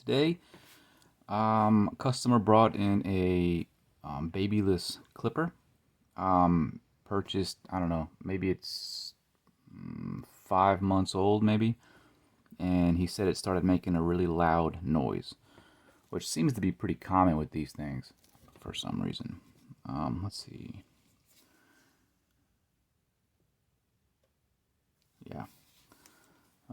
Today, a customer brought in a Babyliss clipper. Purchased, I don't know, maybe it's 5 months old, maybe. And he said it started making a really loud noise, which seems to be pretty common with these things for some reason. Let's see. Yeah.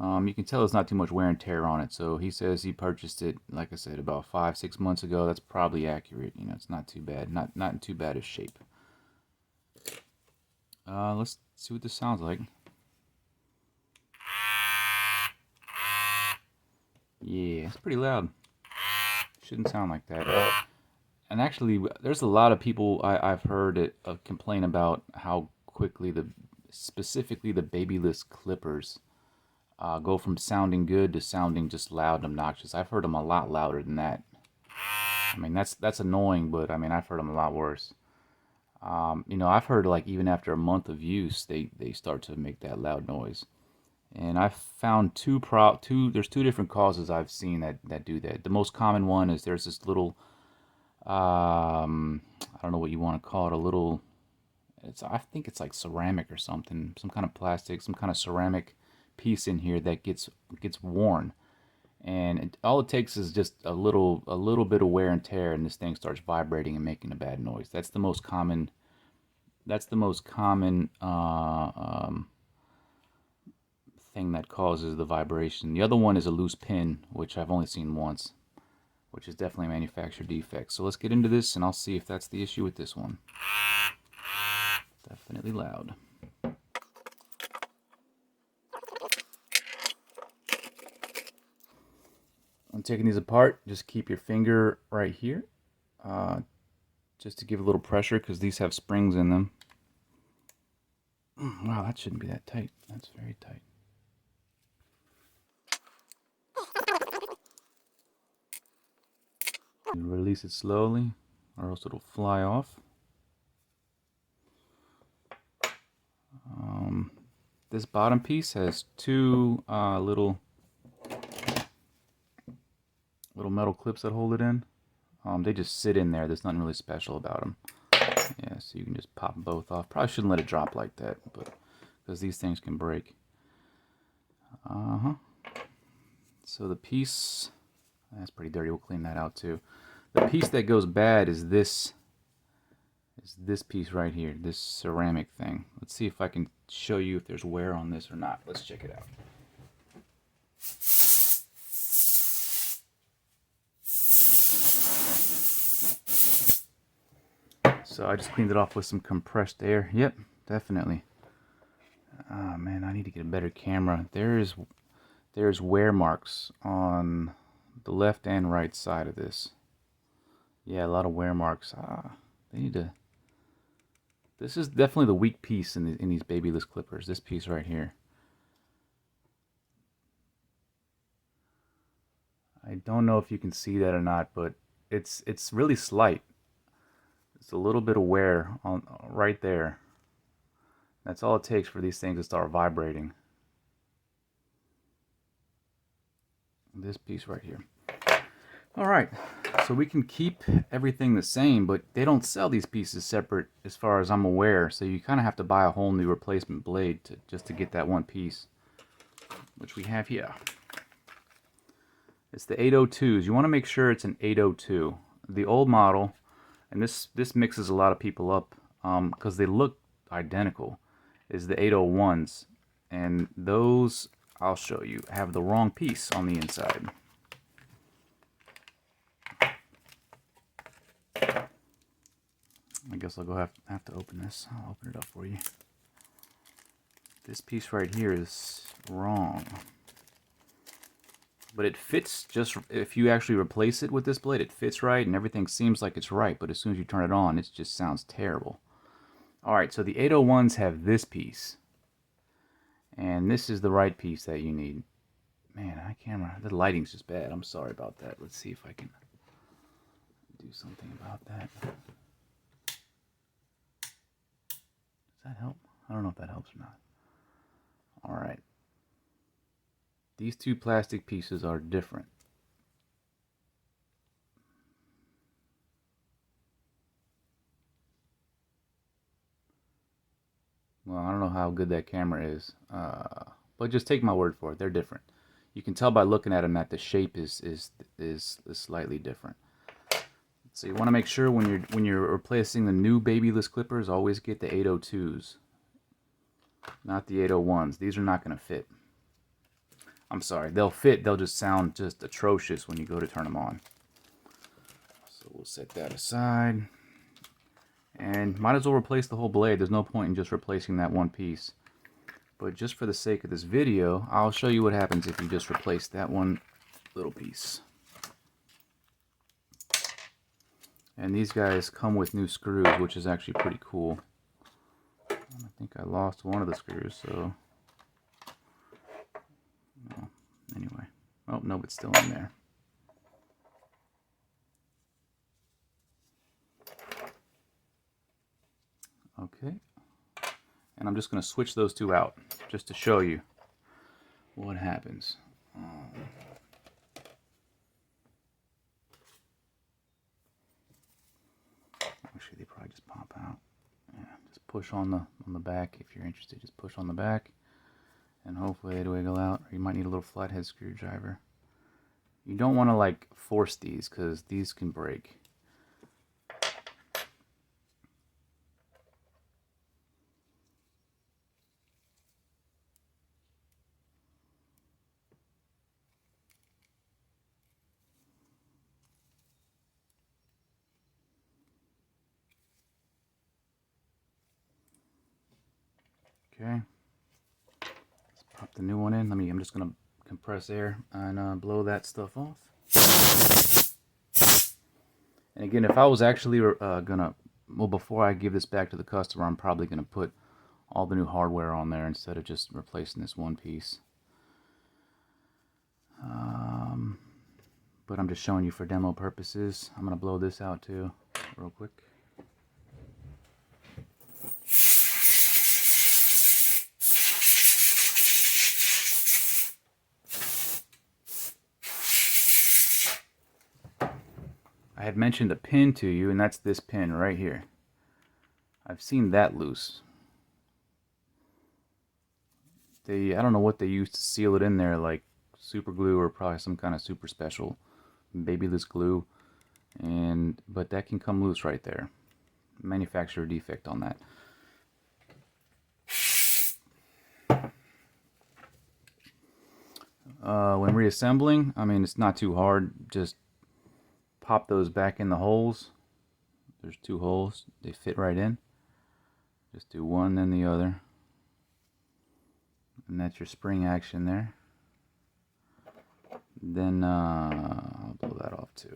You can tell there's not too much wear and tear on it. So he says he purchased it, like I said, about 5-6 months ago. That's probably accurate. You know, it's not too bad. Not in too bad a shape. Let's see what this sounds like. Yeah, it's pretty loud. Shouldn't sound like that. And actually, there's a lot of people I've heard it complain about how quickly specifically the Babyliss clippers go from sounding good to sounding just loud and obnoxious. I've heard them a lot louder than that. I mean, that's annoying, but I mean, I've heard them a lot worse. You know, I've heard like even after a month of use, they start to make that loud noise. And I've found there's two different causes I've seen that do that. The most common one is there's this little I don't know what you want to call it, a little, I think it's like ceramic or something, some kind of plastic, some kind of ceramic piece in here that gets worn. And all it takes is just a little bit of wear and tear, and this thing starts vibrating and making a bad noise. That's the most common. That's the most common thing that causes the vibration. The other one is a loose pin, which I've only seen once, which is definitely a manufacturer defect. So let's get into this, and I'll see if that's the issue with this one. Definitely loud. I'm taking these apart. Just keep your finger right here, just to give a little pressure, because these have springs in them. Wow, that shouldn't be that tight. That's very tight. You release it slowly, or else it'll fly off. This bottom piece has two little metal clips that hold it in. They just sit in there. There's nothing really special about them. Yeah, so you can just pop both off. Probably shouldn't let it drop like that, but because these things can break. So the piece, that's pretty dirty. We'll clean that out too. The piece that goes bad is this piece right here, this ceramic thing. Let's see if I can show you if there's wear on this or not. Let's check it out. So I just cleaned it off with some compressed air. Yep, definitely. Oh man, I need to get a better camera. There's wear marks on the left and right side of this. Yeah, a lot of wear marks. They need to. This is definitely the weak piece in these Babyliss clippers. This piece right here. I don't know if you can see that or not, but it's really slight. It's a little bit of wear on right there. That's all it takes for these things to start vibrating. This piece right here. All right, so we can keep everything the same, but they don't sell these pieces separate as far as I'm aware, so you kind of have to buy a whole new replacement blade just to get that one piece, which we have here. It's the 802s. You want to make sure it's an 802. The old model, and this mixes a lot of people up because they look identical, is the 801s, and those, I'll show you, have the wrong piece on the inside. I guess I'll go have to open this. I'll open it up for you. This piece right here is wrong. But it fits just, if you actually replace it with this blade, it fits right and everything seems like it's right. But as soon as you turn it on, it just sounds terrible. Alright, so the 801s have this piece. And this is the right piece that you need. Man, my camera, the lighting's just bad. I'm sorry about that. Let's see if I can do something about that. Does that help? I don't know if that helps or not. Alright. These two plastic pieces are different. Well, I don't know how good that camera is, but just take my word for it. They're different. You can tell by looking at them that the shape is slightly different. So you want to make sure when you're replacing the new Babyliss clippers, always get the 802s, not the 801s. These are not going to fit. I'm sorry, they'll fit. They'll just sound just atrocious when you go to turn them on. So we'll set that aside. And might as well replace the whole blade. There's no point in just replacing that one piece. But just for the sake of this video, I'll show you what happens if you just replace that one little piece. And these guys come with new screws, which is actually pretty cool. I think I lost one of the screws, so... Well, anyway. Oh, no, it's still in there. Okay. And I'm just going to switch those two out, just to show you what happens. Actually, they probably just pop out. Yeah, just push on the back if you're interested. Just push on the back, and hopefully they wiggle out. Or you might need a little flathead screwdriver. You don't want to like force these because these can break. Okay, let's pop the new one in. I'm just gonna compress air and blow that stuff off. And again, if I was actually before I give this back to the customer, I'm probably gonna put all the new hardware on there instead of just replacing this one piece. But I'm just showing you for demo purposes. I'm gonna blow this out too, real quick. I had mentioned a pin to you, and that's this pin right here. I've seen that loose. I don't know what they used to seal it in there, like super glue or probably some kind of super special Babyliss glue, but that can come loose right there. Manufacturer defect on that. When reassembling, it's not too hard. Just pop those back in the holes. There's two holes. They fit right in. Just do one, then the other. And that's your spring action there. Then I'll blow that off too.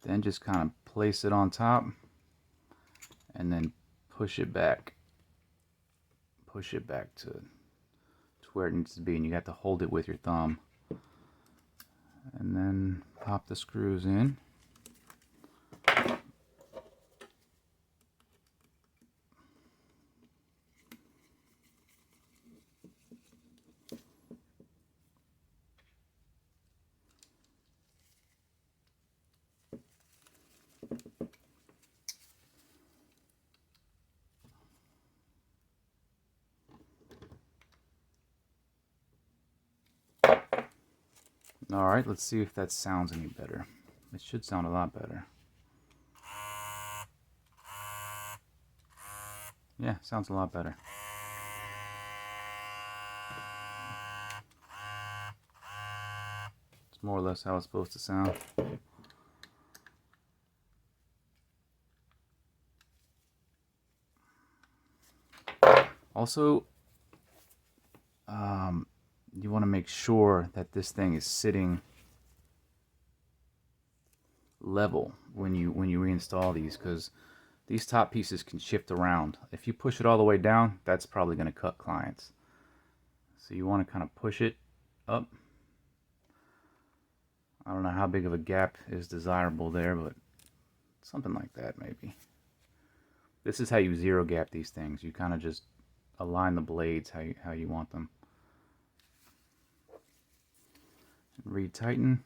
Then just kind of place it on top and then push it back to where it needs to be, and you have to hold it with your thumb, and then pop the screws in. Alright, let's see if that sounds any better. It should sound a lot better. Yeah, sounds a lot better. It's more or less how it's supposed to sound. Also, you want to make sure that this thing is sitting level when you reinstall these, because these top pieces can shift around. If you push it all the way down, that's probably going to cut clients. So you want to kind of push it up. I don't know how big of a gap is desirable there, but something like that maybe. This is how you zero gap these things. You kind of just align the blades how you want them. Retighten.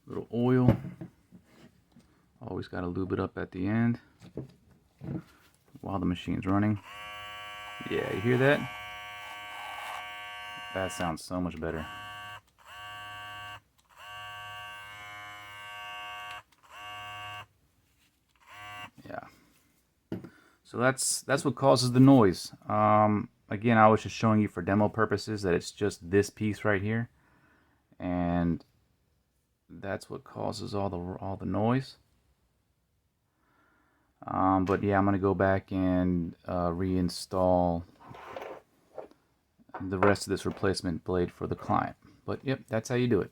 Little oil. Always got to lube it up at the end while the machine's running. Yeah, you hear that? That sounds so much better. Yeah. So that's what causes the noise. Again, I was just showing you for demo purposes that it's just this piece right here, and that's what causes all the noise. But yeah, I'm gonna go back and reinstall the rest of this replacement blade for the client. But yep, that's how you do it.